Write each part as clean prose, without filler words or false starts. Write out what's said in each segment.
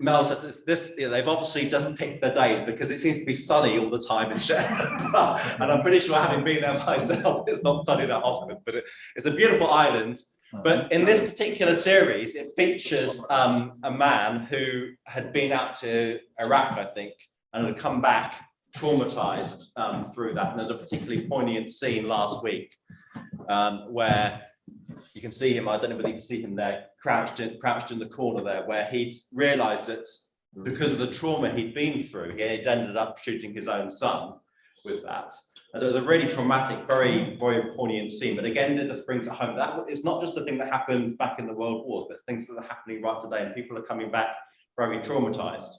Mel says this, they've obviously just picked their day because it seems to be sunny all the time in Shetland. And I'm pretty sure, having been there myself, it's not sunny that often, but it's a beautiful island. But in this particular series, it features a man who had been out to Iraq, I think, and had come back traumatized through that. And there's a particularly poignant scene last week where you can see him, I don't know whether you can see him there, crouched in the corner there, where he'd realized that because of the trauma he'd been through, he had ended up shooting his own son with that. And so it was a really traumatic, very, very poignant scene. But again, it just brings it home. That it's not just a thing that happened back in the world wars, but things that are happening right today, and people are coming back very traumatized.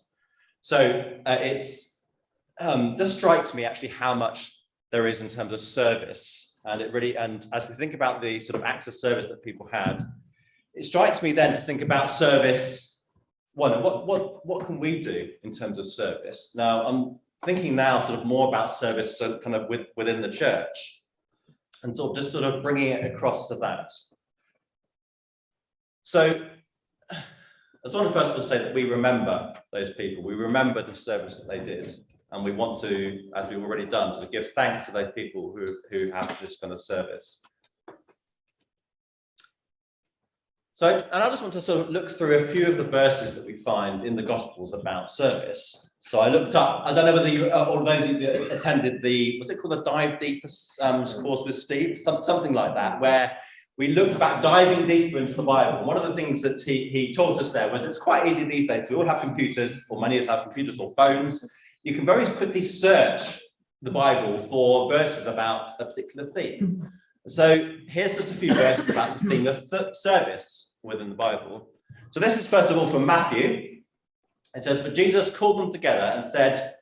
So it's just strikes me actually how much there is in terms of service. And it really, and as we think about the sort of acts of service that people had, it strikes me then to think about service. What can we do in terms of service? Now, I'm thinking now sort of more about service, so kind of within the church, and just sort of bringing it across to that. So I just want to first of all say that we remember those people. We remember the service that they did. And we want to, as we've already done, sort of give thanks to those people who have this kind of service. So, and I just want to sort of look through a few of the verses that we find in the Gospels about service. So I looked up, I don't know whether you, or those of you that attended the, what's it called, the Dive Deep course with Steve, something like that, where we looked about diving deeper into the Bible. One of the things that he taught us there was it's quite easy these days. We all have computers, or many of us have computers or phones. You can very quickly search the Bible for verses about a particular theme. So here's just a few verses about the theme of service within the Bible. So this is first of all from Matthew. It says, "But Jesus called them together and said,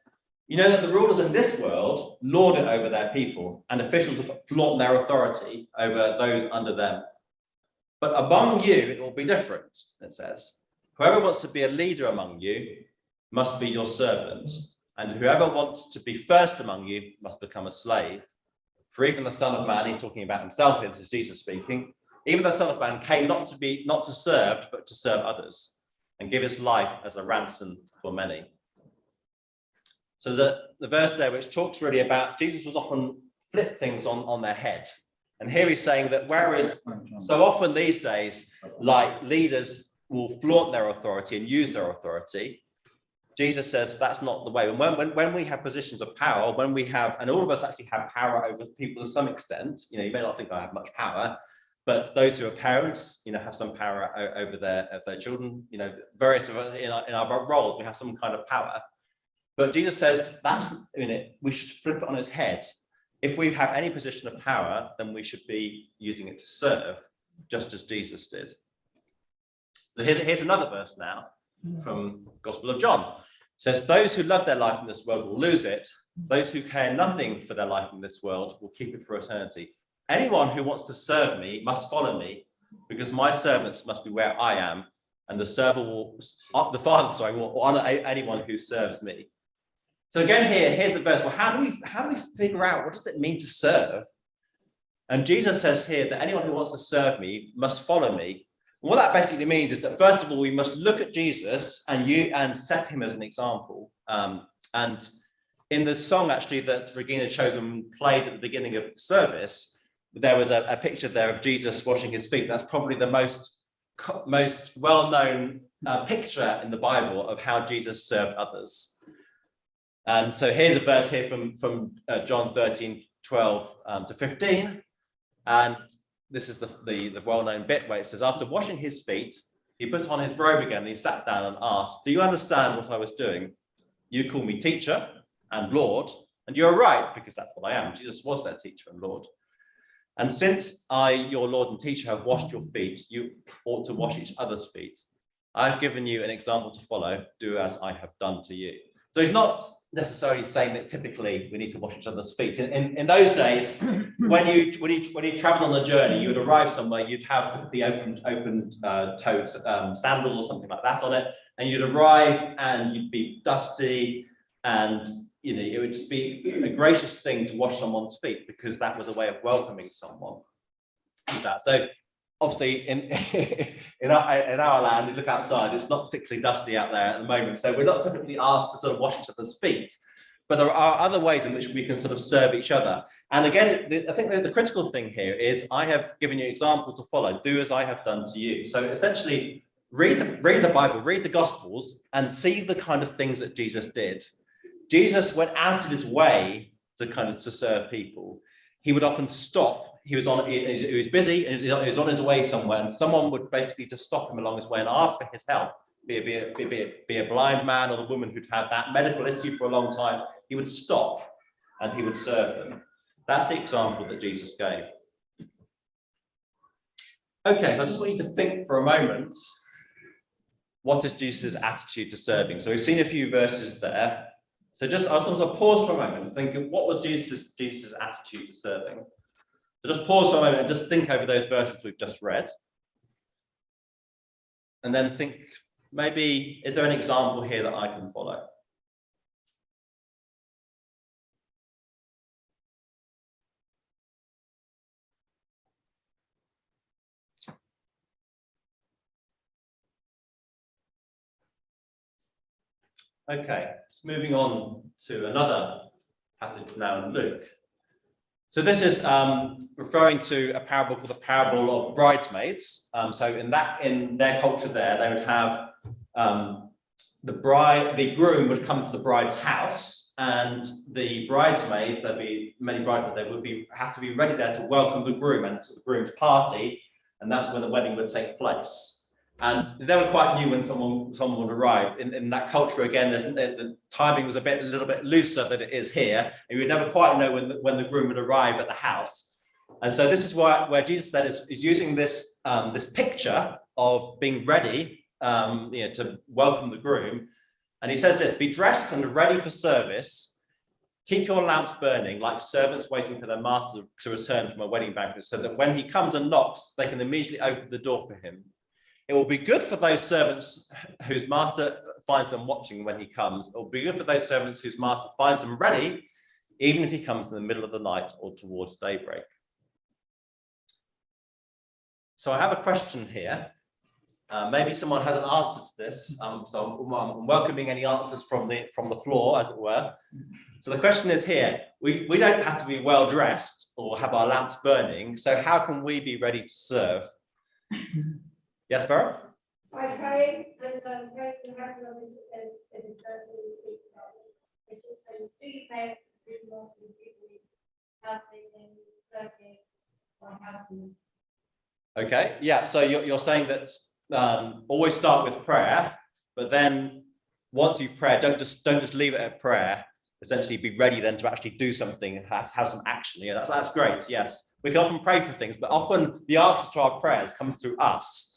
you know that the rulers in this world lord it over their people, and officials flaunt their authority over those under them. But among you, it will be different," it says. "Whoever wants to be a leader among you must be your servant. And whoever wants to be first among you must become a slave. For even the Son of Man," he's talking about himself, this is Jesus speaking, "even the Son of Man came not to serve, but to serve others, and give his life as a ransom for many." So the verse there, which talks really about Jesus was often flip things on their head. And here he's saying that whereas so often these days, like leaders will flaunt their authority and use their authority, Jesus says that's not the way. And when we have positions of power, when we have, and all of us actually have power over people to some extent, you may not think I have much power, but those who are parents, have some power over their children, various of us in our roles, we have some kind of power. But Jesus says we should flip it on its head. If we have any position of power, then we should be using it to serve, just as Jesus did. So here's another verse now from Gospel of John. It says, "Those who love their life in this world will lose it. Those who care nothing for their life in this world will keep it for eternity. Anyone who wants to serve me must follow me, because my servants must be where I am, and the Father will honor anyone who serves me." So again, here's the verse. Well, how do we figure out what does it mean to serve? And Jesus says here that anyone who wants to serve me must follow me. And what that basically means is that first of all, we must look at Jesus and set him as an example. And in the song actually that Regina chose and played at the beginning of the service, there was a picture there of Jesus washing his feet. That's probably the most well-known picture in the Bible of how Jesus served others. And so here's a verse here from John 13:12 to 15. And this is the well-known bit where it says, "After washing his feet, he put on his robe again and he sat down and asked, 'Do you understand what I was doing? You call me teacher and Lord, and you are right, because that's what I am.'" Jesus was their teacher and Lord. "And since I, your Lord and teacher, have washed your feet, you ought to wash each other's feet. I've given you an example to follow. Do as I have done to you." So he's not necessarily saying that typically we need to wash each other's feet. In those days, when you traveled on a journey, you would arrive somewhere, you'd have to be open-toed sandals or something like that on it, and you'd arrive and you'd be dusty, and it would just be a gracious thing to wash someone's feet, because that was a way of welcoming someone with that. So obviously in our land, we look outside, it's not particularly dusty out there at the moment. So we're not typically asked to sort of wash each other's feet. But there are other ways in which we can sort of serve each other. And again, I think the critical thing here is I have given you an example to follow. Do as I have done to you. So essentially, read the Bible, read the Gospels, and see the kind of things that Jesus did. Jesus went out of his way to serve people. He would often stop. He was busy and he was on his way somewhere, and someone would basically just stop him along his way and ask for his help. Be a blind man or the woman who'd had that medical issue for a long time. He would stop and he would serve them. That's the example that Jesus gave. Okay, I just want you to think for a moment, what is Jesus' attitude to serving? So we've seen a few verses there. So I just want to pause for a moment and think of what was Jesus' attitude to serving. So just pause for a moment and just think over those verses we've just read. And then think, maybe, is there an example here that I can follow? Okay, so moving on to another passage now in Luke. So this is referring to a parable called the parable of bridesmaids. So in their culture there, they would have the groom would come to the bride's house, and the bridesmaids, there'd be many bridesmaids, they would have to be ready there to welcome the groom and to the groom's party, and that's when the wedding would take place. And they were quite new when someone would arrive. In that culture, again, the timing was a little bit looser than it is here, and you would never quite know when the groom would arrive at the house. And so this is where Jesus said is using this picture of being ready, to welcome the groom. And he says this: be dressed and ready for service. Keep your lamps burning like servants waiting for their master to return from a wedding banquet, so that when he comes and knocks, they can immediately open the door for him. It will be good for those servants whose master finds them watching when he comes. It will be good for those servants whose master finds them ready, even if he comes in the middle of the night or towards daybreak. So I have a question here. Maybe someone has an answer to this. So I'm welcoming any answers from the floor, as it were. So the question is here: we don't have to be well dressed or have our lamps burning. So how can we be ready to serve? Yes, Farah? By praying and praying to have every person who speaks about it. It's just so you do your prayers, do lots of people helping and serving or helping. Okay, yeah. So you're saying that always start with prayer, but then once you've prayed, don't just leave it at prayer. Essentially, be ready then to actually do something and have some action. Yeah, that's great. Yes, we can often pray for things, but often the answer to our prayers comes through us,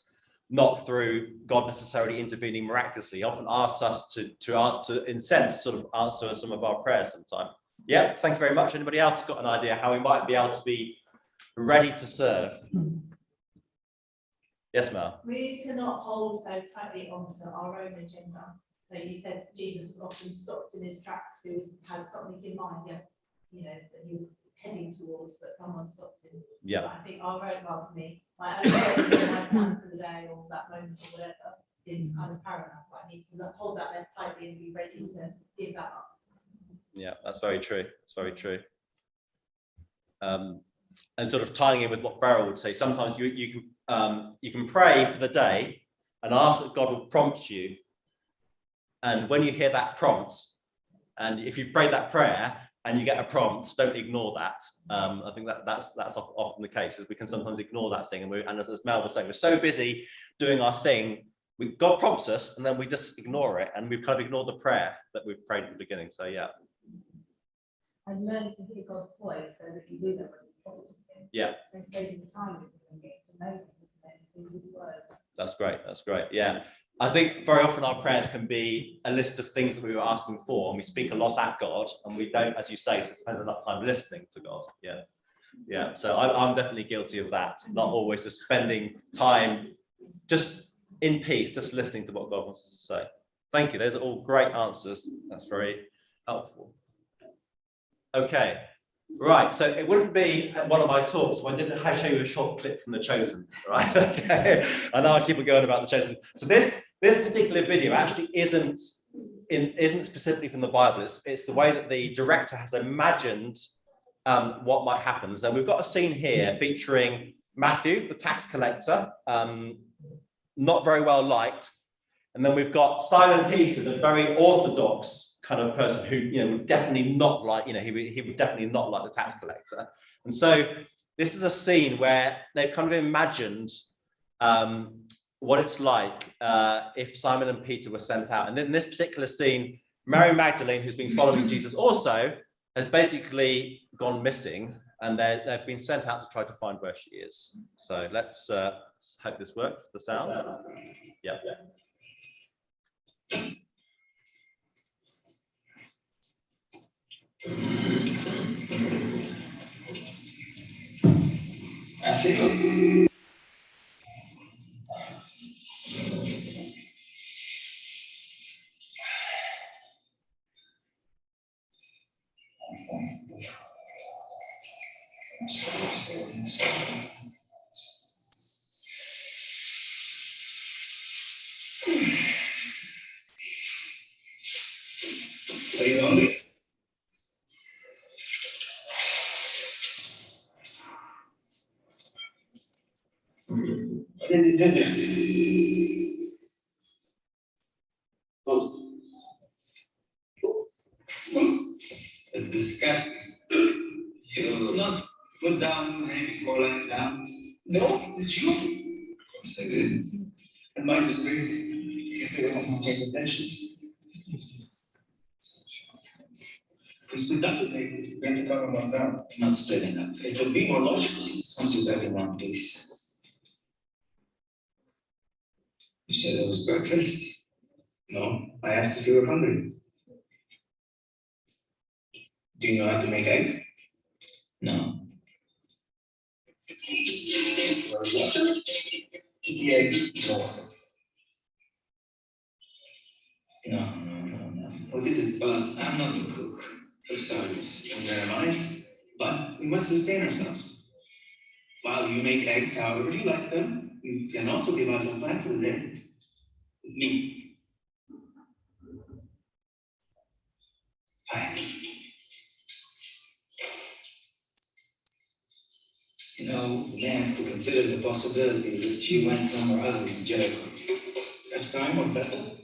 not through God necessarily intervening miraculously. He often asks us to in a sense, sort of answer some of our prayers sometime. Yeah, thank you very much. Anybody else got an idea how we might be able to be ready to serve? Yes, Mel. We need to not hold so tightly onto our own agenda. So you said Jesus was often stopped in his tracks. He had something in mind, that he was heading towards, but someone stopped him. Yeah. But I think our own, well, for me, my own my plan for the day or that moment or whatever is kind of paramount. But I need to hold that less tightly and be ready to give that up. Yeah, that's very true. It's very true. And sort of tying in with what Beryl would say, sometimes you can pray for the day and ask that God will prompt you. And when you hear that prompt, and if you've prayed that prayer and you get a prompt, don't ignore that. I think that's often the case, is we can sometimes ignore that thing. And as Mel was saying, we're so busy doing our thing, God prompts us, and then we just ignore it, and we've kind of ignored the prayer that we've prayed at the beginning. So yeah. And learn to hear God's voice so that you do know what he's prompting you. Yeah. So spending the time with him and getting to know him and his word. That's great. That's great. Yeah. I think very often our prayers can be a list of things that we were asking for, and we speak a lot at God, and we don't, as you say, spend enough time listening to God. Yeah. Yeah. So I'm definitely guilty of that. Not always just spending time just in peace, just listening to what God wants to say. Thank you. Those are all great answers. That's very helpful. Okay. Right, so it wouldn't be one of my talks if I didn't show you a short clip from The Chosen, right? Okay, I know I keep on going about The Chosen. So this particular video actually isn't specifically from the Bible. It's the way that the director has imagined what might happen. So we've got a scene here featuring Matthew, the tax collector, not very well liked, and then we've got Simon Peter, the very orthodox kind of person who, you know, would definitely not like, you know, he would definitely not like the tax collector. And so this is a scene where they've kind of imagined what it's like if Simon and Peter were sent out. And then in this particular scene, Mary Magdalene, who's been following Jesus also, has basically gone missing, and they've been sent out to try to find where she is. So let's hope this works, the sound. Yeah. Are you hungry? Oh. It's disgusting. You not put down your hand before lying down? No, did you? Of course I did. And mine was crazy. Guess I wasn't paying attention. We split up today. We had to cover one down. Not splitting up. It would be more logical. Once you got in one piece. You said it was breakfast? No, I asked if you were hungry. Do you know how to make eggs? No. The eggs? No. No. What is it? Well, I'm not the cook, for starters. Neither am I. But we must sustain ourselves. While you make eggs however you like them, you can also devise a plan for the day. With me. Fine. You know, we have to consider the possibility that she went somewhere other than Jericho. Ephraim or Bethel?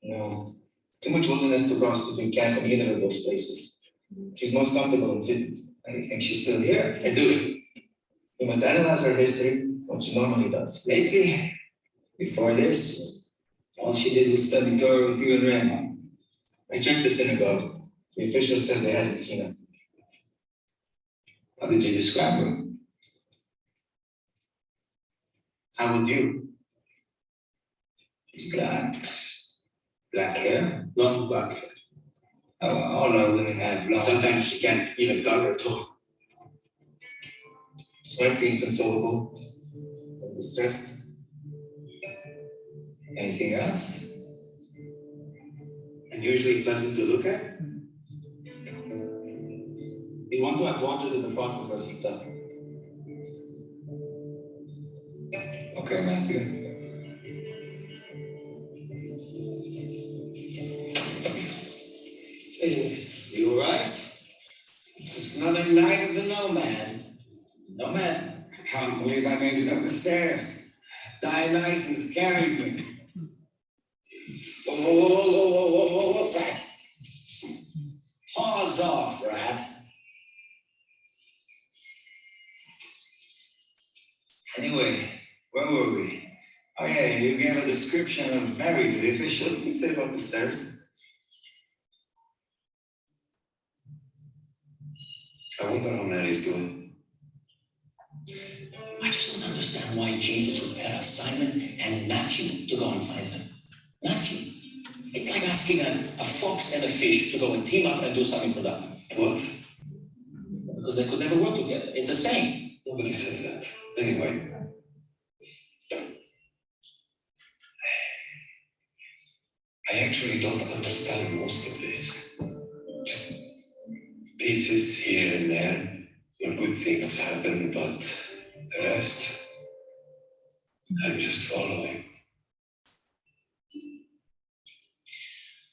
No. Too much wilderness to cross between camp and either of those places. She's most comfortable in Sydney. And you think she's still here? I do. We must analyze her history, what she normally does. Lately, before this, all she did was study Torah with you and Rama. I checked the synagogue. The officials said they hadn't seen her. How did you describe her? How would you? She's black hair, long black hair. Oh, all our women have long. Sometimes she can't even guard her toe. She might be inconsolable, or distressed. Anything else? And usually pleasant to look at? We want to add water to the pot before it heats up. Okay, Matthew. You all right? It's nothing lighter than no man. No man. I can't believe I made it up the stairs. Dionysus carried me. Whoa, back. Paws off, rat. Anyway, where were we? Oh yeah, you gave a description of Mary to the official. What did you say about the stairs? I wonder how Mary's doing. I just don't understand why Jesus would pair up Simon and Matthew to go and find them. Matthew. It's like asking a fox and a fish to go and team up and do something productive. What? Because they could never work together. It's a saying. Nobody says that. Anyway. I actually don't understand most of this. Just pieces here and there, where good things happen, but the rest, I'm just following.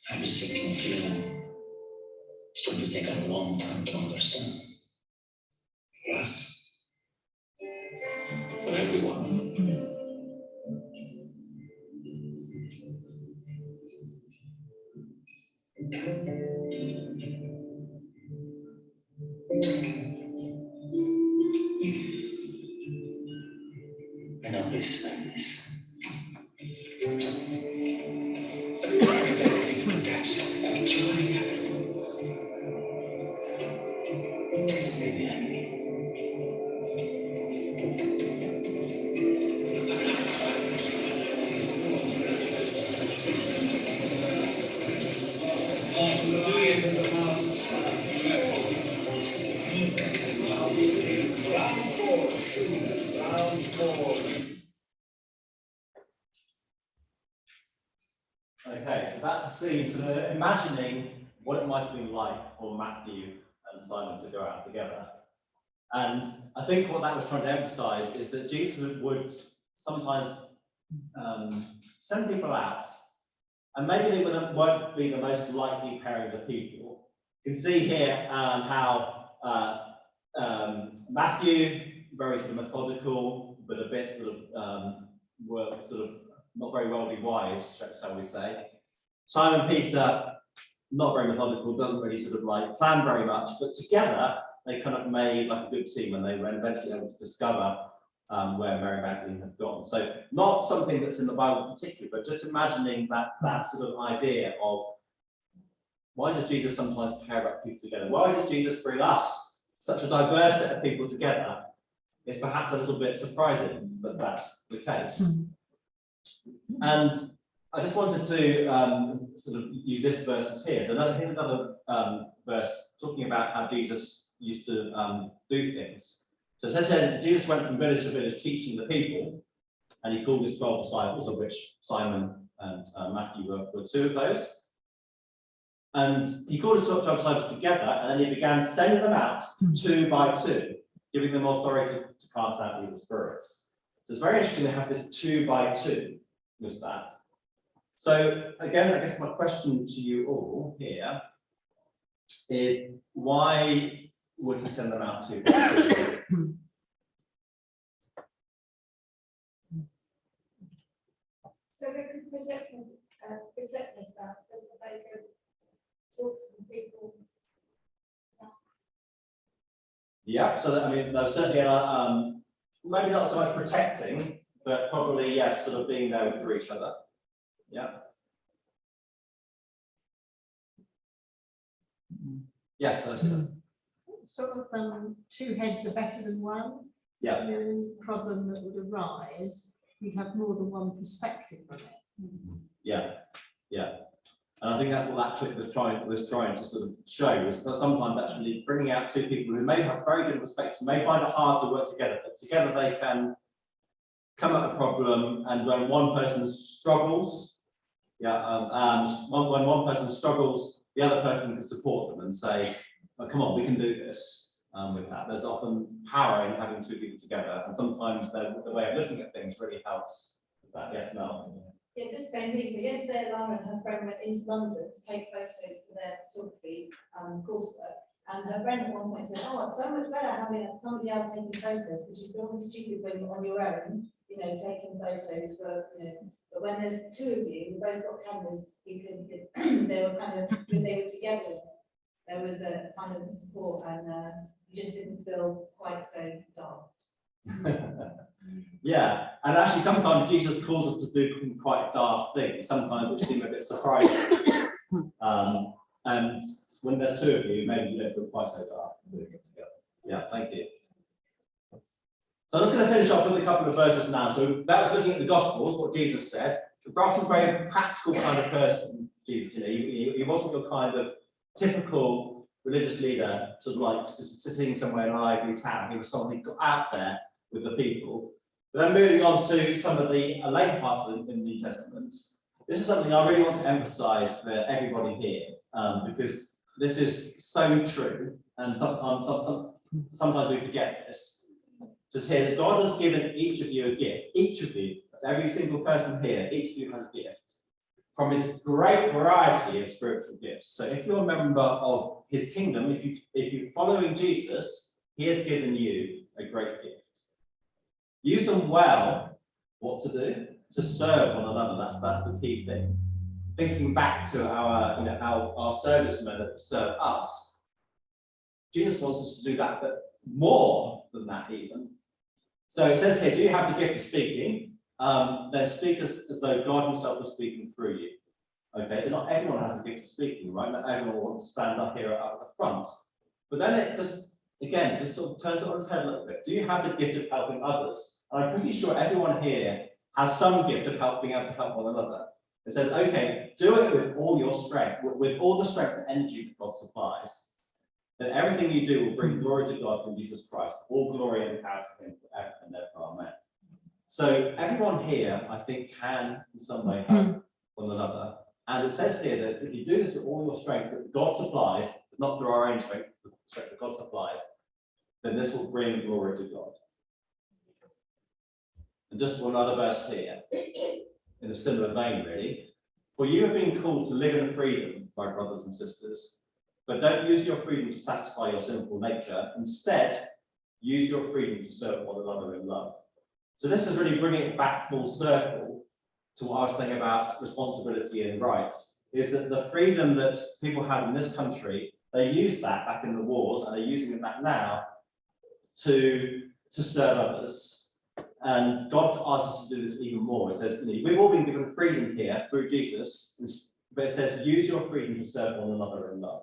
I have a sinking feeling it's going to take a long time to understand. For us, for everyone. I know places like this. Stay behind me. Okay, so that's the scene, sort of imagining what it might have been like for Matthew and Simon to go out together. And I think what that was trying to emphasize is that Jesus would sometimes send people out, and maybe they won't be the most likely pairings of people. You can see here how Matthew, very sort of methodical, but a bit sort of not very worldly wise, shall we say. Simon Peter, not very methodical, doesn't really sort of like plan very much, but together they kind of made like a good team, and they were eventually able to discover where Mary Magdalene had gone. So not something that's in the Bible particularly, but just imagining that sort of idea of why does Jesus sometimes pair up people together? Why does Jesus bring us, such a diverse set of people together? It's perhaps a little bit surprising that that's the case. And I just wanted to sort of use this verse here. So here's another verse talking about how Jesus used to do things. So it says here that Jesus went from village to village teaching the people, and he called his 12 disciples, of which Simon and Matthew were two of those. And he called his 12 disciples together, and then he began sending them out 2 by 2, giving them authority to cast out evil spirits. So it's very interesting to have this 2 by 2 with that. So again, I guess my question to you all here is, why would he send them out 2 by 2? So we can protect themselves so that they can talk to people. Yeah, so that, I mean, no, certainly, maybe not so much protecting, but probably, yes, sort of being there for each other. Yeah. Yes, that's it. Sort of 2 heads are better than one. Yeah. The problem that would arise, you'd have more than one perspective on it. Yeah, yeah. And I think that's what that clip was trying to sort of show, is that sometimes actually bringing out 2 people who may have very different perspectives, may find it hard to work together, but together they can come at a problem, and when one person struggles, when one person struggles, the other person can support them and say, oh, come on, we can do this with that. There's often power in having 2 people together, and sometimes the way of looking at things really helps with that. Yes, Mel? Yeah, just same thing. So yesterday, Lara and her friend went into London to take photos for their photography coursework. And her friend at one point said, oh, it's so much better having somebody else taking photos, because you feel really stupid when you're on your own, you know, taking photos for, you know, but when there's 2 of you, both got cameras, you can, they were kind of, because they were together, there was a kind of support, and you just didn't feel quite so daft. Yeah, and actually sometimes Jesus calls us to do quite daft things, sometimes which seem a bit surprising. And when there's 2 of you, maybe you don't feel quite so daft doing it together. Yeah, thank you. So I'm just going to finish off with a couple of verses now. So that was looking at the Gospels, what Jesus said. Rather very practical kind of person, Jesus, you know, he wasn't your kind of typical religious leader, sort of like sitting somewhere in an ivory tower. He was someone who got out there with the people. But then moving on to some of the later parts of the New Testament, this is something I really want to emphasize for everybody here, because this is so true. and sometimes we forget this. It says here that God has given each of you a gift. Each of you, that's every single person here, each of you has a gift from his great variety of spiritual gifts. So if you're a member of his kingdom, if you're following Jesus, he has given you a great gift. Use them well. What to do? To serve one another. That's the key thing. Thinking back to our servicemen that serve us, Jesus wants us to do that, but more than that even. So it says here, do you have the gift of speaking? Then speak as though God himself was speaking through you. Okay, so not everyone has the gift of speaking, right? Not everyone wants to stand up here at the front. But then it just sort of turns it on its head a little bit. Do you have the gift of helping others? And I'm pretty sure everyone here has some gift of being able to help one another. It says, okay, do it with all your strength, with all the strength and energy that God supplies. Then everything you do will bring glory to God from Jesus Christ. All glory and power to him forever and ever. Amen. So everyone here, I think, can in some way help one another. And it says here that if you do this with all your strength that God supplies, not through our own strength, but the strength that God supplies, then this will bring glory to God. And just one other verse here, in a similar vein, really. For you have been called to live in freedom, my brothers and sisters, but don't use your freedom to satisfy your sinful nature. Instead, use your freedom to serve one another in love. So this is really bringing it back full circle to what I was saying about responsibility and rights, is that the freedom that people had in this country, they used that back in the wars, and they're using it back now to serve others. And God asks us to do this even more. It says, we've all been given freedom here through Jesus, but it says, use your freedom to serve one another in love.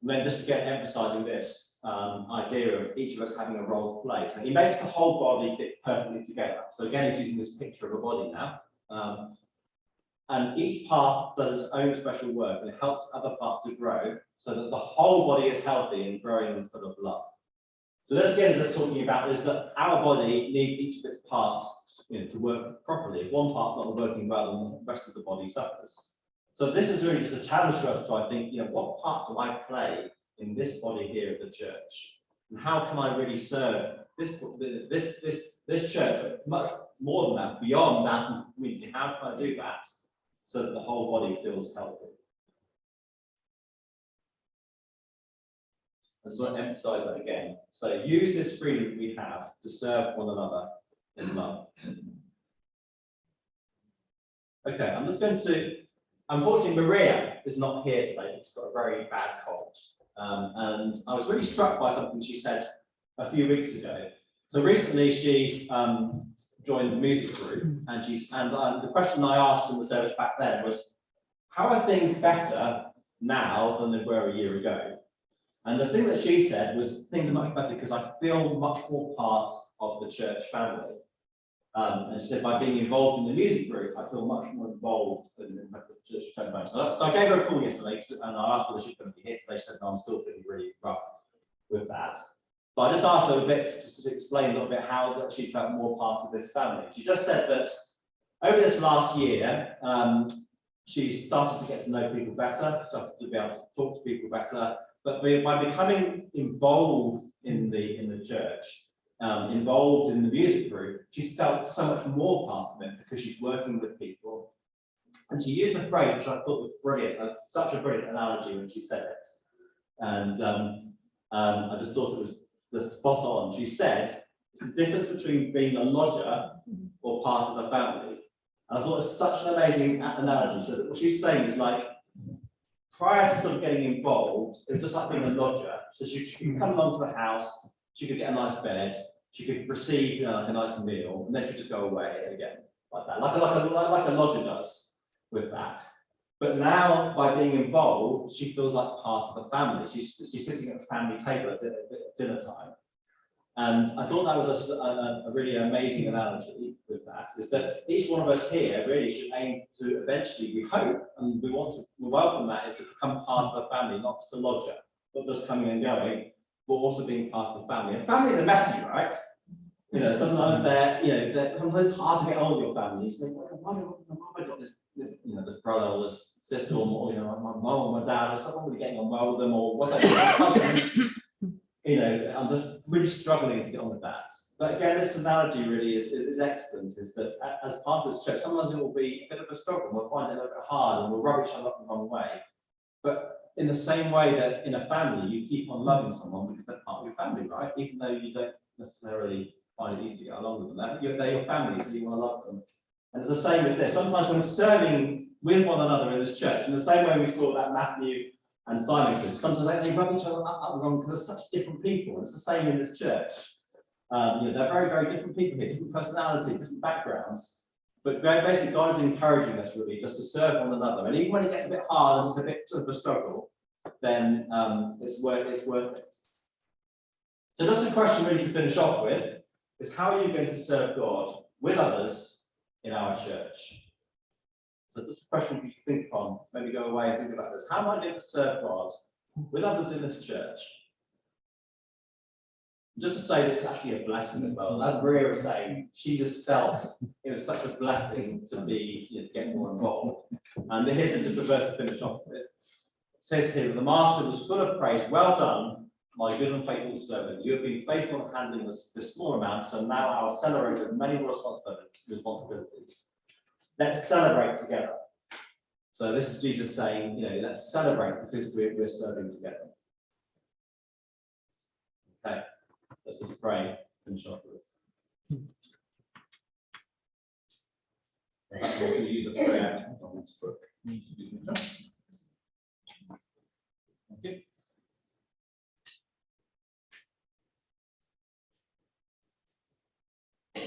And then just again emphasizing this idea of each of us having a role to play. So he makes the whole body fit perfectly together. So again, he's using this picture of a body now. And each part does its own special work, and it helps other parts to grow so that the whole body is healthy and growing and full of love. So this again is just talking about is that our body needs each of its parts to work properly. If one part's not working well, then the rest of the body suffers. So this is really just a challenge for us to, I think, what part do I play in this body here of the church? And how can I really serve this church, but much more than that, beyond that into the community? How can I do that so that the whole body feels healthy? I just want to emphasize that again. So use this freedom that we have to serve one another in love. Okay, I'm just going to, unfortunately, Maria is not here today. She's got a very bad cold. And I was really struck by something she said a few weeks ago. So recently she's joined the music group, and the question I asked in the service back then was, how are things better now than they were a year ago? And the thing that she said was things are much better because I feel much more part of the church family. And she said by being involved in the music group, I feel much more involved in the church family. So I gave her a call yesterday and I asked whether she's going to be here today. She said, no, I'm still feeling really rough with that. But I just asked her a bit to explain a little bit how that she felt more part of this family. She just said that over this last year, she started to get to know people better, started to be able to talk to people better. But by becoming involved in the church, involved in the music group, she's felt so much more part of it because she's working with people. And she used a phrase which I thought was brilliant, such a brilliant analogy when she said it. And I just thought it was just spot on. She said, it's the difference between being a lodger or part of the family. And I thought it was such an amazing analogy. So what she's saying is like, prior to sort of getting involved, it was just like being a lodger. So she could come along to the house, she could get a nice bed, she could receive like a nice meal, and then she'd just go away again, like that, like a lodger does with that. But now, by being involved, she feels like part of the family. She's sitting at the family table at dinner time. And I thought that was a really amazing analogy with that, is that each one of us here really should aim to eventually, we hope, and we welcome that, is to become part of the family, not just a lodger, not just coming and going, but also being part of the family. And families are messy, right? Sometimes sometimes it's hard to get on with your family. You think, why have I got this this, this brother or this sister or, my mum or my dad or someone really getting on well with them or whatever, I'm just really struggling to get on with that. But again, this analogy really is excellent, is that as part of this church, sometimes it will be a bit of a struggle. We'll find it a little bit hard and we'll rub each other up the wrong way. But in the same way that in a family, you keep on loving someone because they're part of your family, right? Even though you don't necessarily find it easy to get along with them, they're your family, so you want to love them. And it's the same with this. Sometimes when serving with one another in this church, in the same way we saw that Matthew and Simon could, sometimes they rub each other up the wrong because they're such different people. And it's the same in this church. They're very, very different people here, different personalities, different backgrounds. But basically, God is encouraging us really just to serve one another. And even when it gets a bit hard and it's a bit sort of a struggle, then it's worth it. So just a question really to finish off with is, how are you going to serve God with others in our church? So just a question for you to think on, maybe go away and think about this. How am I going to serve God with others in this church? Just to say that it's actually a blessing as well. As Maria was saying, she just felt it was such a blessing to be, to get more involved. And here's just a verse to finish off with. It says here, the master was full of praise. Well done, my good and faithful servant. You have been faithful in handling this small amount, so now I will celebrate with many more responsibilities. Let's celebrate together. So this is Jesus saying, let's celebrate because we're serving together. Okay. Let's just pray to finish off with. Perhaps we'll use a prayer on this book.